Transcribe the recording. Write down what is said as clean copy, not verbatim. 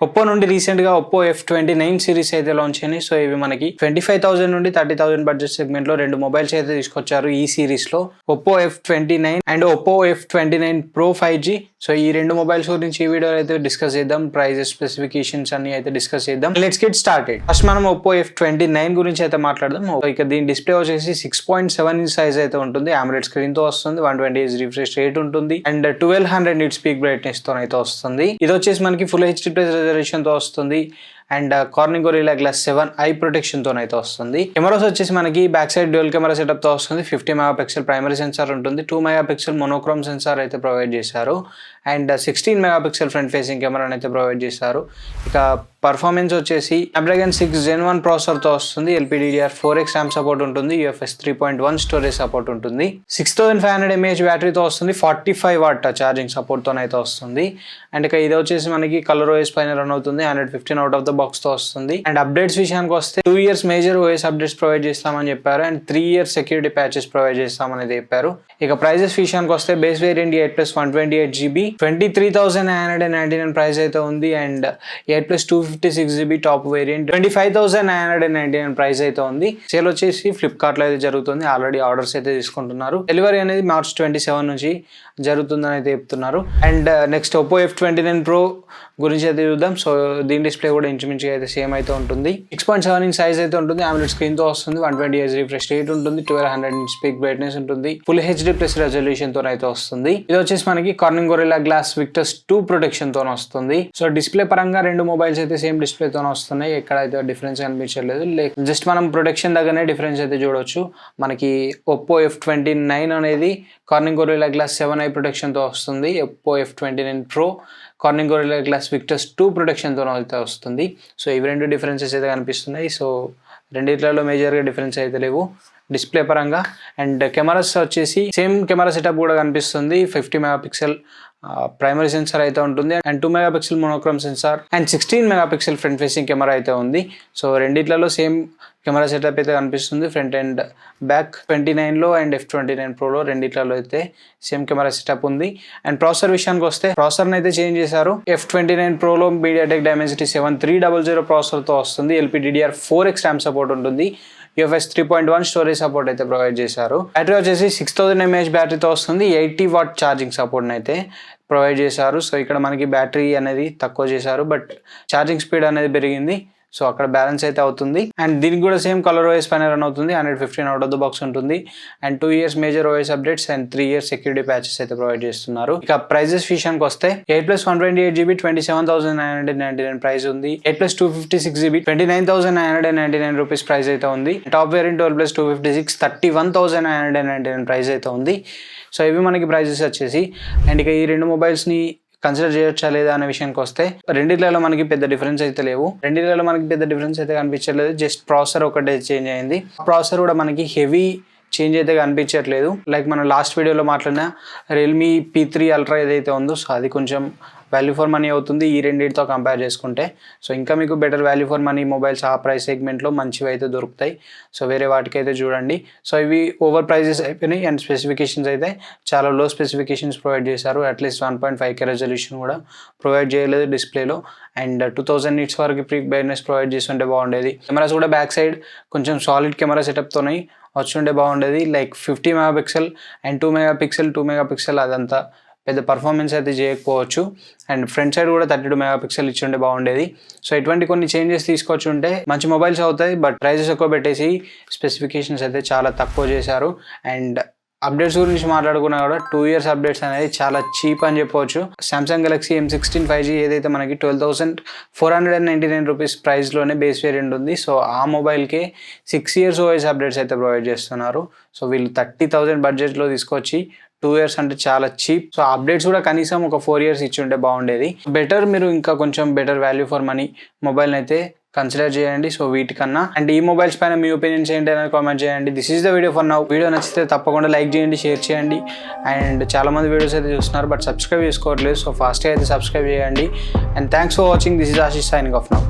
Oppo నుండి రీసెంట్గా Oppo F29 series అయితే లాంచ్ అయినాయి. సో ఇవి మనకి 25,000 నుండి 30,000 బడ్జెట్ సెగ్మెంట్లో రెండు మొబైల్స్ అయితే తీసుకొచ్చారు ఈ సిరీస్లో. Oppo F29 and Oppo F29 Pro 5G. So ఈ రెండు మొబైల్స్ గురించి ఈ వీడియోలో అయితే డిస్కస్ చేద్దాం. ప్రైజెస్, స్పెసిఫికేషన్స్ అన్ని అయితే డిస్కస్ చేద్దాం. Let's get started. ఫస్ట్ మనం ఒప్పో F29 గురించి అయితే మాట్లాడదాం. ఇక దీని డిస్ప్లే వచ్చేసి 6.7 ఇంచ్ సైజ్ అయితే ఉంటుంది. AMOLED స్క్రీన్ తో వస్తుంది. 120Hz రిఫ్రెష్ రేట్ ఉంటుంది అండ్ 1200 nits పీక్ బ్రైట్నెస్ తో అయితే వస్తుంది. ఇది వచ్చేసి మనకి ఫుల్ HD ప్లస్ రిజల్యూషన్ తో వస్తుంది and Corning Gorilla Glass 7 i protection తో అయితే వస్తుంది. కెమెరాస్ వచ్చేసి మనకి back side dual camera setup తో వస్తుంది. 50 మెగాపిక్సెల్ ప్రైమరీ సెన్సార్ ఉంటుంది. 2 మెగాపిక్సెల్ మోనోక్రోమ్ సెన్సార్ అయితే ప్రొవైడ్ చేశారు and 16 megapixel front facing camera అయితే ప్రొవైడ్ చేశారు. ఇక పర్ఫార్మెన్స్ వచ్చేసి Snapdragon 6 Gen 1 ప్రాసెసర్ తో వస్తుంది. LPDDR4X RAM సపోర్ట్ ఉంటుంది. UFS 3.1 స్టోరేజ్ సపోర్ట్ ఉంటుంది. 6500 mAh బ్యాటరీతో వస్తుంది. 45 వాట్ ఛార్జింగ్ సపోర్ట్ తో అయితే వస్తుంది. అండ్ ఇక ఇది వచ్చేసి మనకి ColorOS పైన రన్ అవుతుంది. 115 అవుట్ ఆఫ్ ద బాక్స్ తో వస్తుంది. అండ్ అప్డేట్స్ విషయానికి వస్తే 2 years major OS updates provide చేస్తామని చెప్పారు and 3 years security patches provide చేస్తామని చెప్పారు. ఇక ప్రైజెస్ విషయానికి వస్తే బేస్ వేరియంట్ 8+128GB 23,999 ప్రైస్ అయితే ఉంది and 8+256GB top variant 25,999 price అయితే ఉంది. సేల్ వచ్చేసి ఫ్లిప్కార్ట్ లో అయితే జరుగుతుంది. ఆల్రెడీ ఆర్డర్స్ అయితే తీసుకుంటున్నారు. డెలివరీ అనేది March 27 నుంచి జరుగుతుందని అయితే చెప్తున్నారు. And next Oppo F29 Pro గురించి అయితే చూద్దాం. సో దీని డిస్ప్లే కూడా ఇంచుమించుగా అయితే సేమ్ అయితే ఉంటుంది. 6.7 ఇంచ్ సైజ్ అయితే ఉంటుంది. AMOLED స్క్రీన్ తో వస్తుంది. 120Hz రిఫ్రెష్ రేట్ ఉంటుంది. 1200 nits పీక్ బ్రైట్నెస్ ఉంటుంది. ఫుల్ HD ప్లస్ రెజల్యూషన్ తో అయితే వస్తుంది. ఇది వచ్చేసి మనకి Corning Gorilla Glass Victus 2 protection తో వస్తుంది. సో డిస్ప్లే పరంగా రెండు మొబైల్స్ అయితే సేమ్ డిస్ప్లే తో వస్తున్నాయి. ఎక్కడైతే డిఫరెన్స్ కనిపించలేదు. జస్ట్ మనం ప్రొటెక్షన్ దగ్గరనే డిఫరెన్స్ అయితే చూడొచ్చు. మనకి ఒప్పో F29 అనేది Corning Gorilla Glass 7 i protection తో వస్తుంది. Oppo F29 Pro Corning Gorilla Glass Victus 2 protection తో అయితే వస్తుంది. సో ఇవి రెండు డిఫరెన్సెస్ అయితే కనిపిస్తున్నాయి. సో రెండిట్లలో మేజర్గా డిఫరెన్స్ అయితే లేవు డిస్ప్లే పరంగా. అండ్ కెమెరాస్ వచ్చేసి సేమ్ కెమెరా సెటప్ కూడా కనిపిస్తుంది. 50 మెగాపిక్సెల్ ప్రైమరీ సెన్సార్ అయితే ఉంటుంది and 2 megapixel monochrome sensor and 16 megapixel front facing camera అయితే ఉంది. సో రెండిట్లలో సేమ్ కెమెరా సెటప్ అయితే కనిపిస్తుంది. ఫ్రంట్ అండ్ బ్యాక్ 29లో అండ్ F29 Proలో రెండిట్లలో అయితే సేమ్ కెమెరా సెటప్ ఉంది. అండ్ ప్రాసెసర్ విషయానికి వస్తే ప్రాసెసర్ని అయితే చేంజ్ చేశారు. F29 Proలో MediaTek Dimensity 7300 ప్రాసెసర్తో వస్తుంది. LPDDR4X RAM సపోర్ట్ ఉంటుంది. UFS 3.1 స్టోరేజ్ సపోర్ట్ అయితే ప్రొవైడ్ చేశారు. బ్యాటరీ వచ్చేసి 6000 mAh బ్యాటరీతో వస్తుంది. 80 వాట్ ఛార్జింగ్ సపోర్ట్ అయితే ప్రొవైడ్ చేశారు. సో ఇక్కడ మనకి బ్యాటరీ అనేది తక్కువ చేశారు బట్ ఛార్జింగ్ స్పీడ్ అనేది పెరిగింది. సో అక్కడ బ్యాలెన్స్ అయితే అవుతుంది. అండ్ దీనికి కూడా సేమ్ ColorOS పైన రన్ అవుతుంది. 115 అవుట్ ఆఫ్ ద బాక్స్ ఉంటుంది and 2 years major OS updates and 3 years security patches అయితే ప్రొవైడ్ చేస్తున్నారు. ఇక ప్రైజెస్ విషయానికి వస్తే 8+128GB 27,999 ప్రైస్ ఉంది. 8+256GB 29,999 రూపీస్ ప్రైస్ అయితే ఉంది. టాప్ వేరియంట్ 12+256 31,999 ప్రైస్ అయితే ఉంది. సో ఇవి మనకి ప్రైజెస్ వచ్చేసి. అండ్ ఇక ఈ రెండు మొబైల్స్ని కన్సిడర్ చేయొచ్చా లేదా అనే విషయానికి వస్తే రెండిట్లలో మనకి పెద్ద డిఫరెన్స్ అయితే లేవు. రెండిట్లలో మనకి పెద్ద డిఫరెన్స్ అయితే కనిపించట్లేదు. జస్ట్ ప్రాసెసర్ ఒకటే చేంజ్ అయింది. ప్రాసెసర్ కూడా మనకి హెవీ చేంజ్ అయితే కనిపించట్లేదు. లైక్ మనం లాస్ట్ వీడియోలో మాట్లాడిన Realme P3 Ultra ఏదైతే ఉందో సో అది కొంచెం వాల్యూ ఫర్ మనీ అవుతుంది ఈ రెండింటితో కంపేర్ చేసుకుంటే. సో ఇంకా మీకు better value for money mobiles ఆ ప్రైస్ సెగ్మెంట్లో మంచివి అయితే దొరుకుతాయి. సో వేరే వాటికైతే చూడండి. సో ఇవి ఓవర్ ప్రైజెస్ అయిపోయినాయి అండ్ స్పెసిఫికేషన్స్ అయితే చాలా లో స్పెసిఫికేషన్స్ ప్రొవైడ్ చేశారు. అట్లీస్ట్ 1.5K రెజల్యూషన్ కూడా ప్రొవైడ్ చేయలేదు డిస్ప్లేలో అండ్ 2000 nits వరకు ప్రీ బ్రైట్నెస్ ప్రొవైడ్ చేస్తుంటే బాగుండేది. కెమెరాస్ కూడా బ్యాక్ సైడ్ కొంచెం సాలిడ్ కెమెరా సెటప్తోనే వచ్చుంటే బాగుండేది. లైక్ 50 మెగాపిక్సెల్ అండ్ 2 మెగాపిక్సెల్ అదంతా పెద్ద పర్ఫార్మెన్స్ అయితే చేయకపోవచ్చు. అండ్ ఫ్రంట్ సైడ్ కూడా 32 మెగాపిక్సెల్ ఇచ్చుంటే బాగుండేది. సో ఇటువంటి కొన్ని చేంజెస్ తీసుకొచ్చి ఉంటే మంచి మొబైల్స్ అవుతాయి. బట్ ప్రైజెస్ ఎక్కువ పెట్టేసి స్పెసిఫికేషన్స్ అయితే చాలా తక్కువ చేశారు. అండ్ అప్డేట్స్ గురించి మాట్లాడుకున్నా కూడా 2 years అప్డేట్స్ అనేది చాలా చీప్ అని చెప్పవచ్చు. సామ్సంగ్ గెలాక్సీ M16 5G ఏదైతే మనకి 12,499 రూపీస్ ప్రైస్లోనే బేస్ వేరియంట్ ఉంది. సో ఆ మొబైల్కే 6 years OS అప్డేట్స్ అయితే ప్రొవైడ్ చేస్తున్నారు. సో వీళ్ళు 30,000 బడ్జెట్లో తీసుకొచ్చి 2 years అంటే చాలా చీప్. సో అప్డేట్స్ కూడా కనీసం ఒక 4 years ఇచ్చి ఉంటే బాగుండేది. బెటర్ మీరు ఇంకా కొంచెం better value for money mobile అయితే కన్సిడర్ చేయండి. సో వీటికన్నా అండ్ ఈ మొబైల్స్ పైన మీ ఒపీనియన్స్ ఏంటి అనేది కామెంట్ చేయండి. This is the video for now. Video నచ్చితే తప్పకుండా లైక్ చేయండి, షేర్ చేయండి. అండ్ చాలా మంది వీడియోస్ అయితే చూస్తున్నారు బట్ సబ్స్క్రైబ్ చేసుకోవట్లేదు. సో ఫాస్ట్గా అయితే సబ్స్క్రైబ్ చేయండి. And thanks for watching. This is Ashish signing off now.